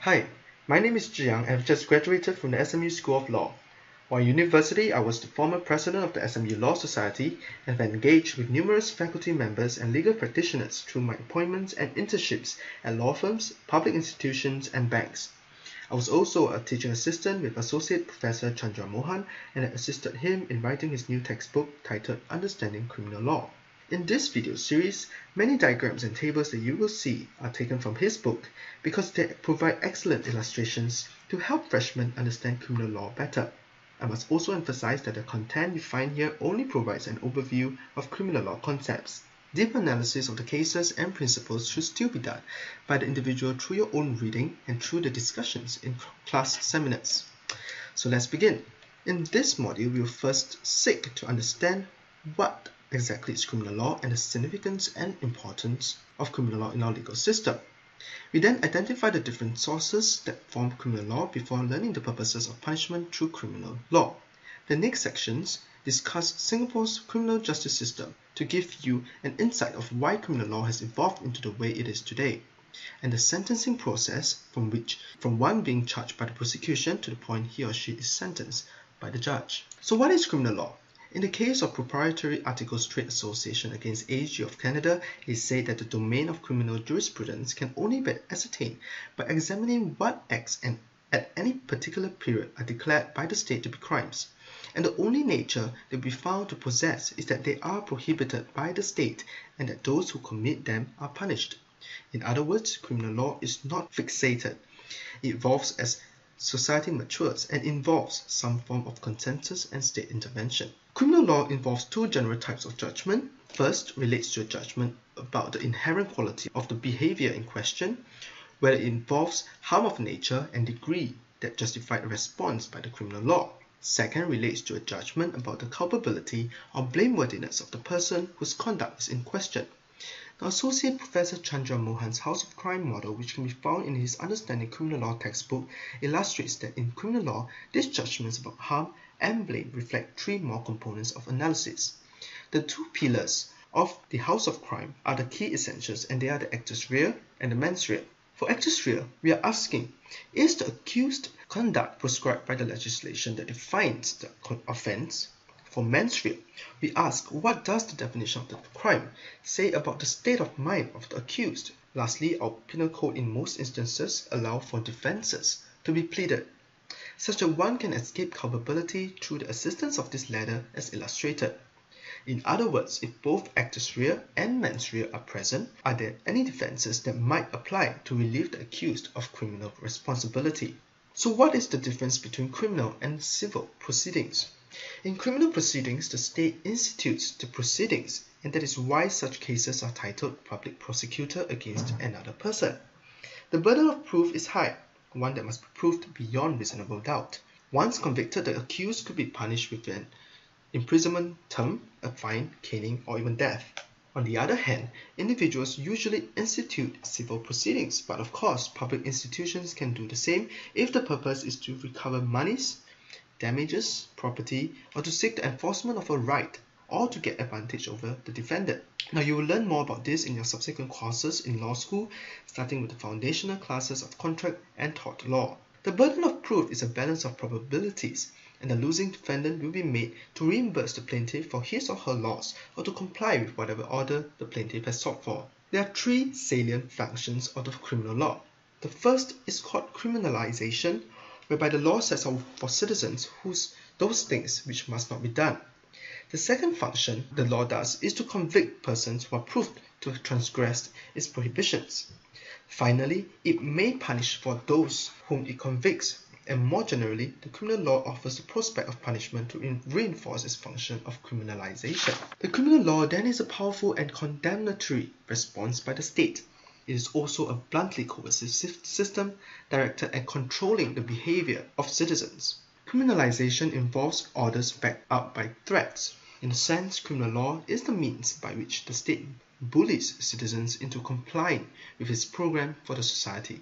Hi, my name is Zhiyang and I've just graduated from the SMU School of Law. While in university, I was the former president of the SMU Law Society and have engaged with numerous faculty members and legal practitioners through my appointments and internships at law firms, public institutions, and banks. I was also a teaching assistant with Associate Professor Chandra Mohan and had assisted him in writing his new textbook titled Understanding Criminal Law. In this video series, many diagrams and tables that you will see are taken from his book because they provide excellent illustrations to help freshmen understand criminal law better. I must also emphasize that the content you find here only provides an overview of criminal law concepts. Deep analysis of the cases and principles should still be done by the individual through your own reading and through the discussions in class seminars. So let's begin. In this module, we will first seek to understand what exactly is criminal law and the significance and importance of criminal law in our legal system. We then identify the different sources that form criminal law before learning the purposes of punishment through criminal law. The next sections discuss Singapore's criminal justice system to give you an insight of why criminal law has evolved into the way it is today, and the sentencing process from one being charged by the prosecution to the point he or she is sentenced by the judge. So what is criminal law? In the case of Proprietary Articles Trade Association against AG of Canada, it is said that the domain of criminal jurisprudence can only be ascertained by examining what acts at any particular period are declared by the state to be crimes, and the only nature they will be found to possess is that they are prohibited by the state and that those who commit them are punished. In other words, criminal law is not fixated. It evolves as society matures and involves some form of consensus and state intervention. Criminal law involves two general types of judgment. First relates to a judgment about the inherent quality of the behavior in question, where it involves harm of nature and degree that justify a response by the criminal law. Second relates to a judgment about the culpability or blameworthiness of the person whose conduct is in question. The Associate Professor Chandra Mohan's House of Crime model, which can be found in his Understanding Criminal Law textbook, illustrates that in criminal law, these judgments about harm and blame reflect three more components of analysis. The two pillars of the House of Crime are the key essentials, and they are the actus rea and the mens rea. For actus rea, we are asking, is the accused conduct prescribed by the legislation that defines the offence? For mens rea, we ask, what does the definition of the crime say about the state of mind of the accused? Lastly, our penal code in most instances allow for defences to be pleaded, such that one can escape culpability through the assistance of this latter as illustrated. In other words, if both actus rea and mens rea are present, are there any defences that might apply to relieve the accused of criminal responsibility? So what is the difference between criminal and civil proceedings? In criminal proceedings, the state institutes the proceedings, and that is why such cases are titled public prosecutor against another person. The burden of proof is high, one that must be proved beyond reasonable doubt. Once convicted, the accused could be punished with an imprisonment term, a fine, caning, or even death. On the other hand, individuals usually institute civil proceedings, but of course, public institutions can do the same if the purpose is to recover monies, damages, property, or to seek the enforcement of a right, or to get advantage over the defendant. Now, you will learn more about this in your subsequent courses in law school, starting with the foundational classes of contract and tort law. The burden of proof is a balance of probabilities, and the losing defendant will be made to reimburse the plaintiff for his or her loss or to comply with whatever order the plaintiff has sought for. There are three salient functions of the criminal law. The first is called criminalization, whereby the law sets out for citizens those things which must not be done. The second function the law does is to convict persons who are proved to have transgressed its prohibitions. Finally, it may punish for those whom it convicts, and more generally, the criminal law offers the prospect of punishment to reinforce its function of criminalization. The criminal law then is a powerful and condemnatory response by the state. It is also a bluntly coercive system directed at controlling the behavior of citizens. Criminalization involves orders backed up by threats. In a sense, criminal law is the means by which the state bullies citizens into complying with its program for the society.